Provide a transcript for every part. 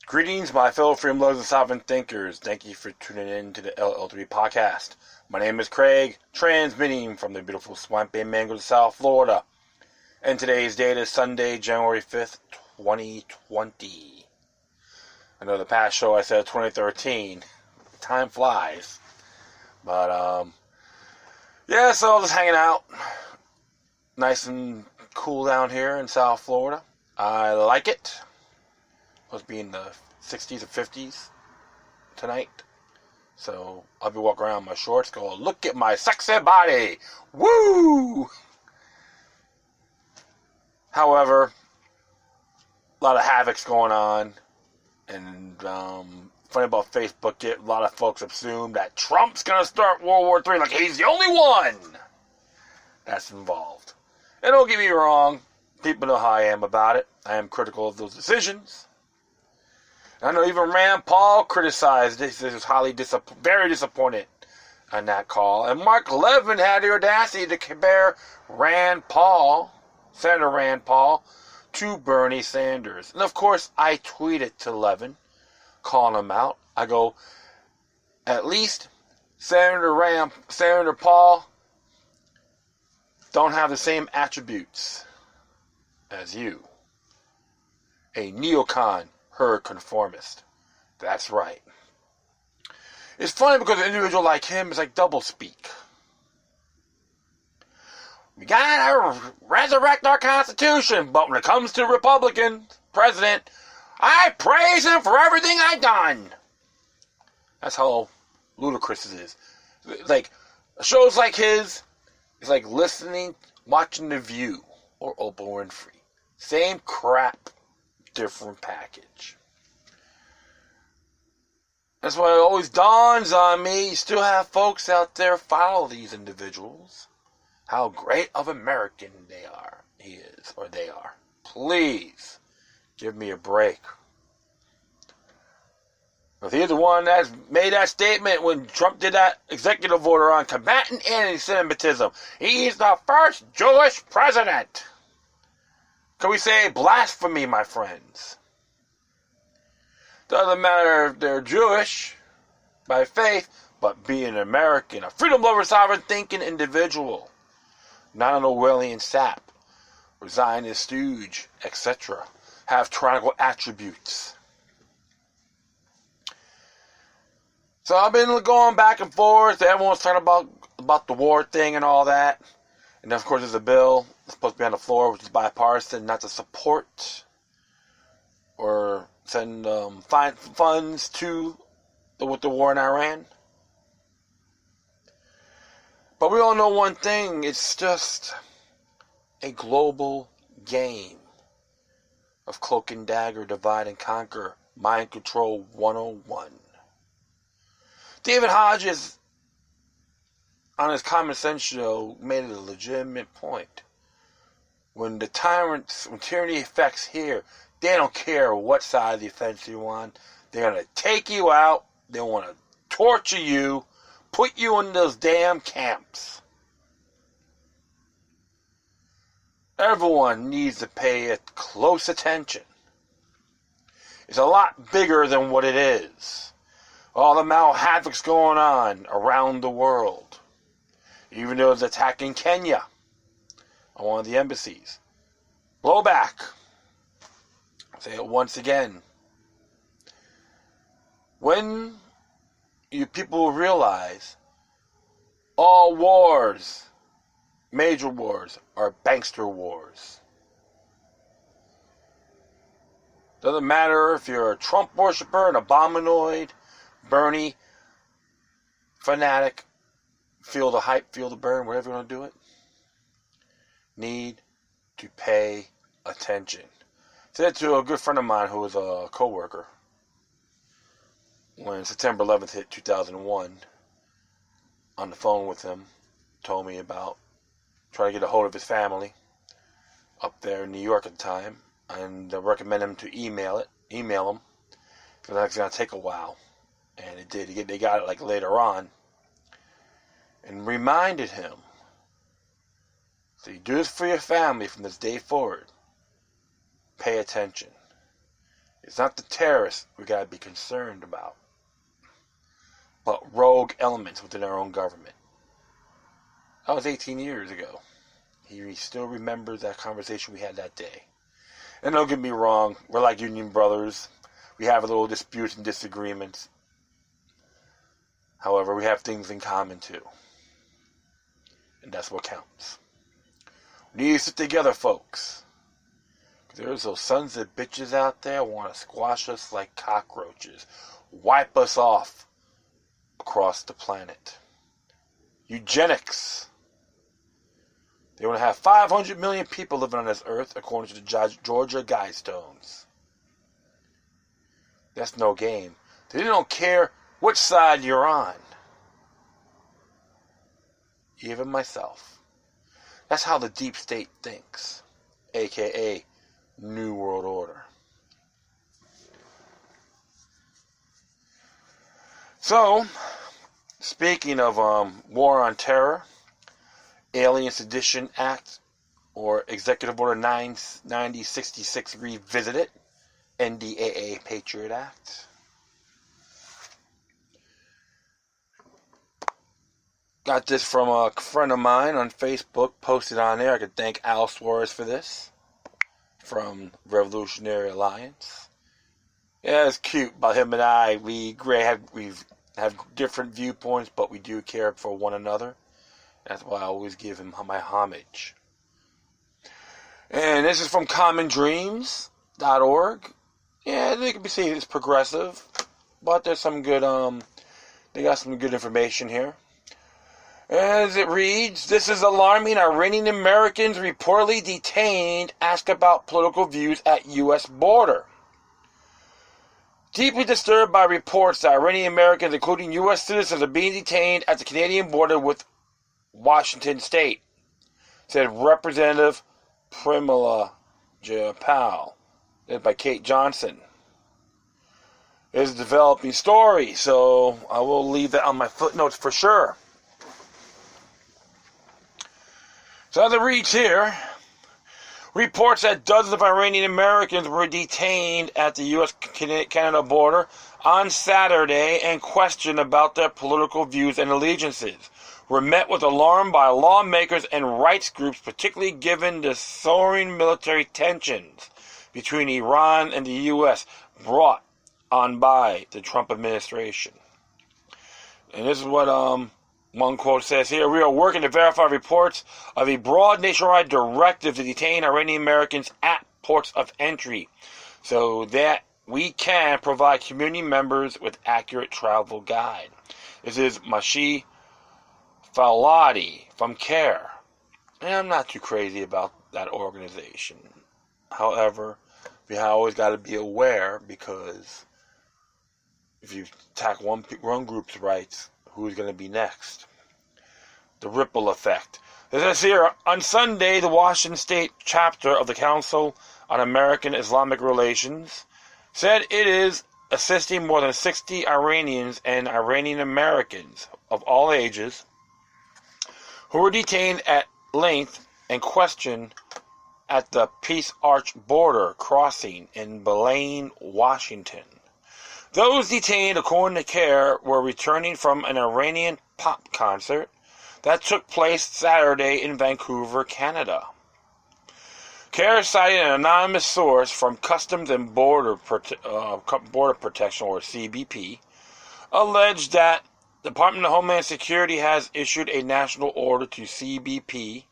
Greetings, my fellow freedom lovers and sovereign thinkers. Thank you for tuning in to the LL3 podcast. My name is Craig, transmitting from the beautiful swampy mangoes of South Florida. And today's date is Sunday, January 5th, 2020. I know the past show I said 2013. Time flies. But, yeah, so just hanging out. Nice and cool down here in South Florida. I like it. Supposed to be in the 60s or 50s tonight. So I'll be walking around in my shorts going, look at my sexy body. Woo! However, a lot of havoc's going on. And funny about Facebook, a lot of folks assume that Trump's going to start World War III like he's the only one that's involved. And don't get me wrong, people know how I am about it. I am critical of those decisions. I know even Rand Paul criticized this. He was very disappointed on that call. And Mark Levin had the audacity to compare Senator Rand Paul, to Bernie Sanders. And of course, I tweeted to Levin, calling him out. I go, at least Senator Paul don't have the same attributes as you. A neocon. Her conformist. That's right. It's funny because an individual like him is like doublespeak. We gotta resurrect our Constitution, but when it comes to Republican president, I praise him for everything I've done. That's how ludicrous it is. Like, shows like his, it's like watching The View or Oprah Winfrey. Same crap. Different package. That's why it always dawns on me, you still have folks out there follow these individuals. How great of American he are. Please, give me a break. If he's the one that made that statement when Trump did that executive order on combating anti-Semitism, he's the first Jewish president. Can we say blasphemy, my friends? Doesn't matter if they're Jewish by faith, but being an American, a freedom lover, sovereign thinking individual, not an Orwellian sap, or Zionist stooge, etc., have tyrannical attributes. So I've been going back and forth. Everyone's talking about the war thing and all that. And of course, there's a bill that's supposed to be on the floor, which is bipartisan, not to support or send funds to with the war in Iran. But we all know one thing: it's just a global game of cloak and dagger, divide and conquer, mind control 101. David Hodges, on his Common Sense show, made it a legitimate point. When tyranny affects here, they don't care what side of the fence you're on. They're going to take you out. They want to torture you, put you in those damn camps. Everyone needs to pay it close attention. It's a lot bigger than what it is. All the havoc's going on around the world. Even though it's attacking Kenya on one of the embassies. Blowback. I'll say it once again. When you people realize all wars, major wars, are bankster wars. Doesn't matter if you're a Trump worshiper, an abominatoid, Bernie fanatic, feel the hype, feel the burn, whatever you want to do it, need to pay attention. I said to a good friend of mine who was a co-worker when September 11th hit 2001, on the phone with him, told me about trying to get a hold of his family up there in New York at the time, and I recommend him to email them, because that's going to take a while. And it did. They got it like later on. And reminded him, so you do this for your family from this day forward. Pay attention. It's not the terrorists we got to be concerned about, but rogue elements within our own government. That was 18 years ago. He still remembers that conversation we had that day. And don't get me wrong, we're like Union brothers. We have a little disputes and disagreements. However, we have things in common too. And that's what counts. We need to sit together, folks. Because there's those sons of bitches out there who want to squash us like cockroaches. Wipe us off across the planet. Eugenics. They want to have 500 million people living on this earth, according to the Georgia Guidestones. That's no game. They don't care which side you're on. Even myself. That's how the deep state thinks, aka New World Order. So, speaking of war on terror, Alien Sedition Act, or Executive Order 9066 Revisited, NDAA Patriot Act. Got this from a friend of mine on Facebook, posted on there. I could thank Al Suarez for this, from Revolutionary Alliance. Yeah, it's cute about him and I. We have different viewpoints, but we do care for one another. That's why I always give him my homage. And this is from commondreams.org. Yeah, they can be seen as progressive, but there's some good, they got some good information here. As it reads, this is alarming. Iranian-Americans reportedly detained ask about political views at U.S. border. Deeply disturbed by reports that Iranian-Americans, including U.S. citizens, are being detained at the Canadian border with Washington State, said Representative Primula Jayapal, led by Kate Johnson. It is a developing story, so I will leave that on my footnotes for sure. So as it reads here, reports that dozens of Iranian Americans were detained at the U.S.-Canada border on Saturday and questioned about their political views and allegiances were met with alarm by lawmakers and rights groups, particularly given the soaring military tensions between Iran and the U.S. brought on by the Trump administration. And this is what one quote says here: we are working to verify reports of a broad nationwide directive to detain Iranian Americans at ports of entry so that we can provide community members with accurate travel guide. This is Mashi Faladi from CARE. And I'm not too crazy about that organization. However, we always got to be aware, because if you attack one group's rights, who's going to be next? The ripple effect. As I see here, on Sunday, the Washington State chapter of the Council on American Islamic Relations said it is assisting more than 60 Iranians and Iranian Americans of all ages who were detained at length and questioned at the Peace Arch border crossing in Blaine, Washington. Those detained, according to CARE, were returning from an Iranian pop concert that took place Saturday in Vancouver, Canada. CARE cited an anonymous source from Customs and Border Protection, or CBP, alleged that the Department of Homeland Security has issued a national order to CBP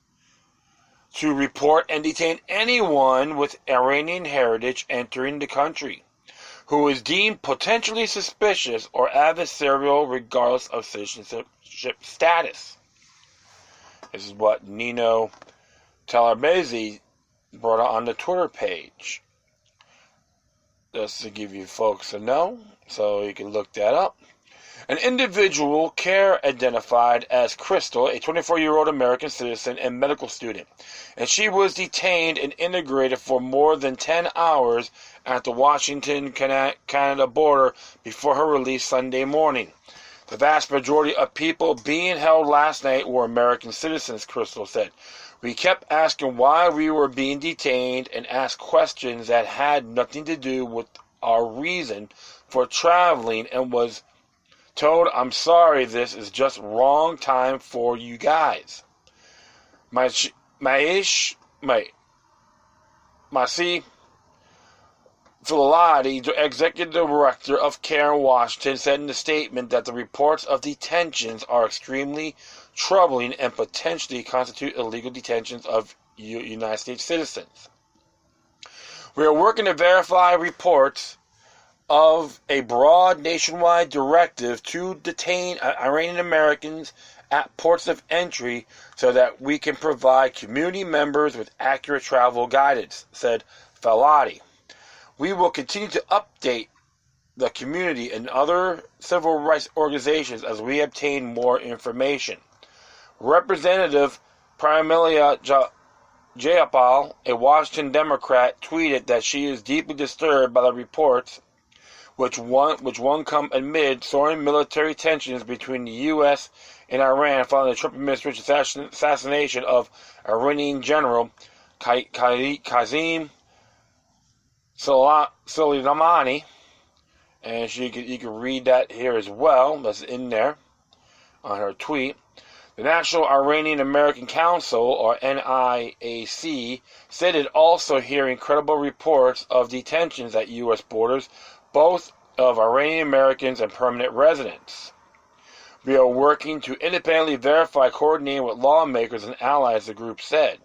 to report and detain anyone with Iranian heritage entering the country who is deemed potentially suspicious or adversarial regardless of citizenship status. This is what Nino Talarbezi brought on the Twitter page. Just to give you folks a know, so you can look that up. An individual CARE identified as Crystal, a 24-year-old American citizen and medical student, and she was detained and integrated for more than 10 hours at the Washington-Canada border before her release Sunday morning. The vast majority of people being held last night were American citizens, Crystal said. We kept asking why we were being detained and asked questions that had nothing to do with our reason for traveling and was told, "I'm sorry, this is just wrong time for you guys." Masi Filati, executive director of CARE in Washington, said in a statement that the reports of detentions are extremely troubling and potentially constitute illegal detentions of United States citizens. "We are working to verify reports of a broad nationwide directive to detain Iranian-Americans at ports of entry so that we can provide community members with accurate travel guidance," said Filati. "We will continue to update the community and other civil rights organizations as we obtain more information." Representative Pramila Jayapal, a Washington Democrat, tweeted that she is deeply disturbed by the reports, which one come amid soaring military tensions between the U.S. and Iran following the Trump administration's assassination of Iranian General Qasem Soleimani. And you can read that here as well. That's in there on her tweet. The National Iranian-American Council, or NIAC, said it also hearing credible reports of detentions at U.S. borders, both of Iranian-Americans and permanent residents. "We are working to independently verify, coordinating with lawmakers and allies," the group said.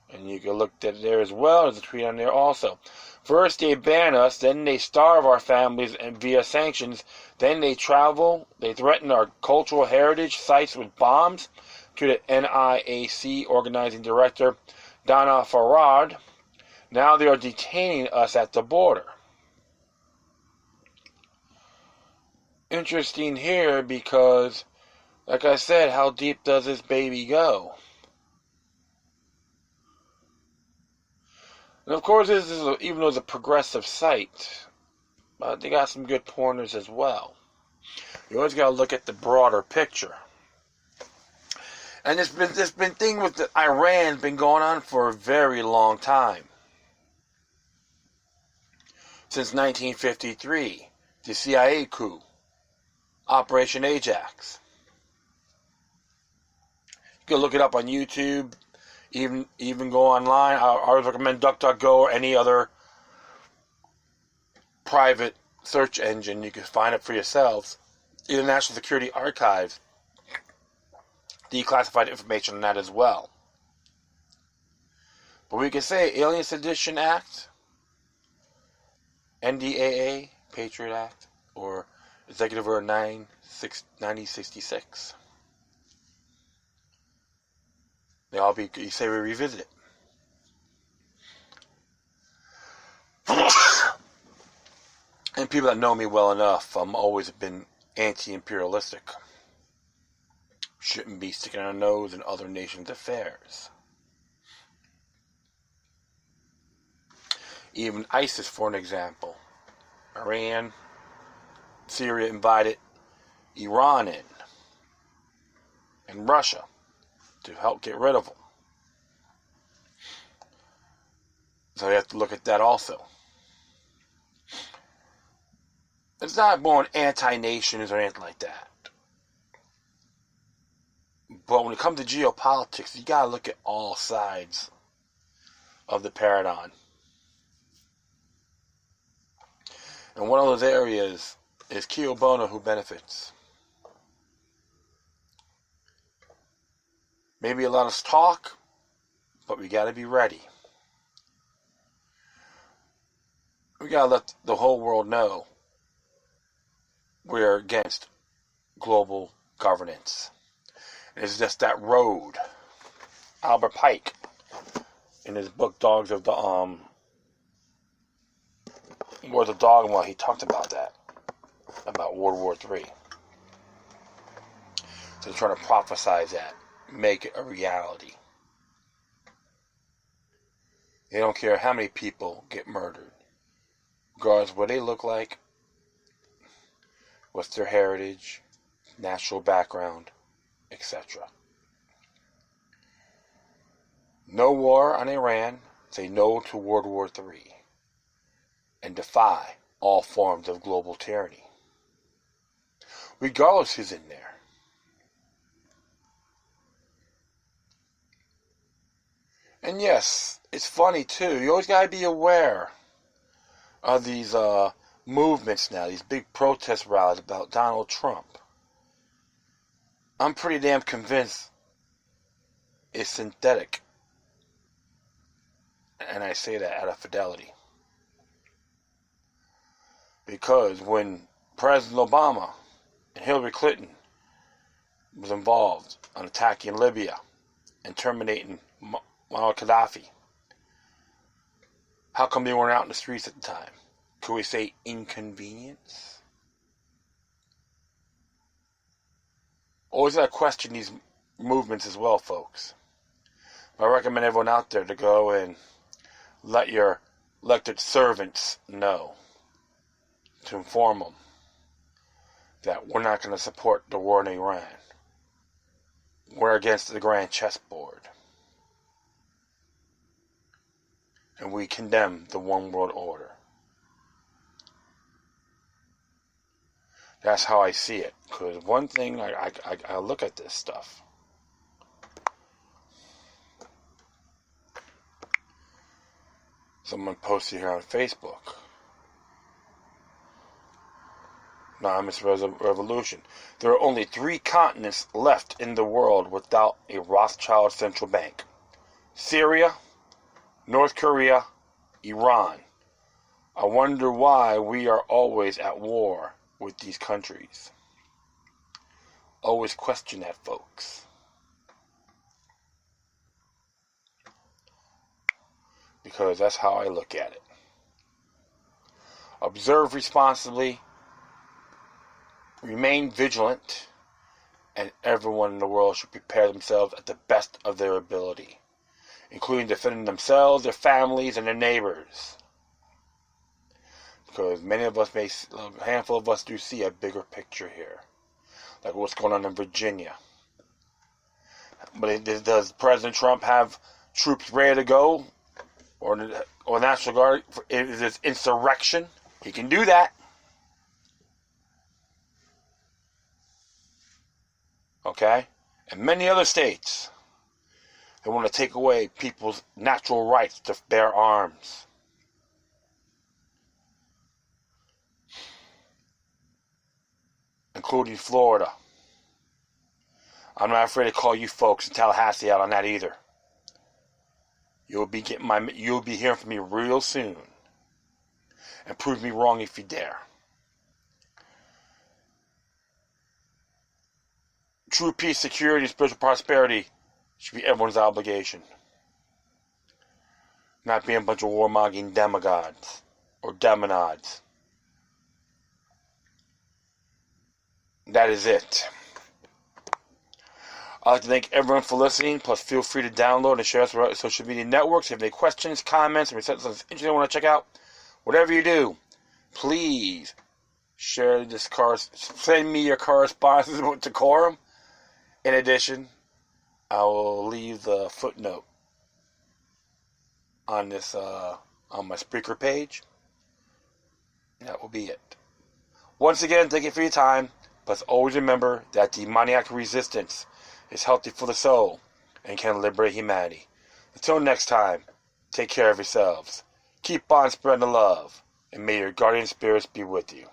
And you can look at it there as well. There's a tweet on there also. "First they ban us, then they starve our families and via sanctions, then they threaten our cultural heritage sites with bombs," to the NIAC organizing director Dana Farad. "Now they are detaining us at the border." Interesting here because, like I said, how deep does this baby go? And of course, this is even though it's a progressive site, but they got some good pointers as well. You always got to look at the broader picture. And this thing with Iran has been going on for a very long time. Since 1953, the CIA coup, Operation Ajax. You can look it up on YouTube. Even go online. I would recommend DuckDuckGo or any other private search engine. You can find it for yourselves. The National Security Archives declassified information on that as well. But we can say Alien Sedition Act, NDAA, Patriot Act, or Executive Order 9066. They all be, you say we revisit it. And people that know me well enough, I'm always been anti-imperialistic. Shouldn't be sticking our nose in other nations' affairs. Even ISIS, for an example. Iran, Syria invited Iran in. And Russia to help get rid of them. So you have to look at that also. It's not born anti-nations or anything like that. But when it comes to geopolitics, you gotta look at all sides of the paradigm. And one of those areas is Kio Bono, who benefits. Maybe a lot of talk, but we gotta be ready. We gotta let the whole world know we're against global governance. It's just that road. Albert Pike, in his book Dogs of the Wars of Dogma, he talked about that, about World War III. So trying to prophesize that, make it a reality. They don't care how many people get murdered, regardless of what they look like, what's their heritage, national background, etc. No war on Iran. Say no to World War III. And defy all forms of global tyranny, regardless who's in there. And yes, it's funny too. You always gotta be aware of these movements now, these big protest rallies about Donald Trump. I'm pretty damn convinced it's synthetic. And I say that out of fidelity. Because when President Obama and Hillary Clinton was involved on attacking Libya and terminating Muammar Gaddafi, how come they weren't out in the streets at the time? Could we say inconvenience? Always gotta question these movements as well, folks. I recommend everyone out there to go and let your elected servants know, to inform them that we're not going to support the war in Iran. We're against the grand chessboard. And we condemn the one world order. That's how I see it. Because one thing, I look at this stuff. Someone posted here on Facebook. Anonymous Revolution. There are only 3 continents left in the world without a Rothschild central bank. Syria, North Korea, Iran. I wonder why we are always at war with these countries. Always question that, folks. Because that's how I look at it. Observe responsibly, remain vigilant, and everyone in the world should prepare themselves at the best of their ability, including defending themselves, their families, and their neighbors. Because many of us a handful of us do see a bigger picture here, like what's going on in Virginia. But does President Trump have troops ready to go, or National Guard? Is this insurrection? He can do that. Okay? And many other states, they want to take away people's natural rights to bear arms. Including Florida. I'm not afraid to call you folks in Tallahassee out on that either. You'll be hearing from me real soon. And prove me wrong if you dare. True peace, security, and spiritual prosperity should be everyone's obligation. Not being a bunch of warmongering demagogues or demonods. That is it. I'd like to thank everyone for listening. Plus, feel free to download and share us on social media networks. If you have any questions, comments, or something interesting you want to check out, whatever you do, please share this send me your correspondence with decorum. In addition, I will leave the footnote on this on my Spreaker page. That will be it. Once again, thank you for your time. But always remember that demoniac resistance is healthy for the soul and can liberate humanity. Until next time, take care of yourselves. Keep on spreading the love, and may your guardian spirits be with you.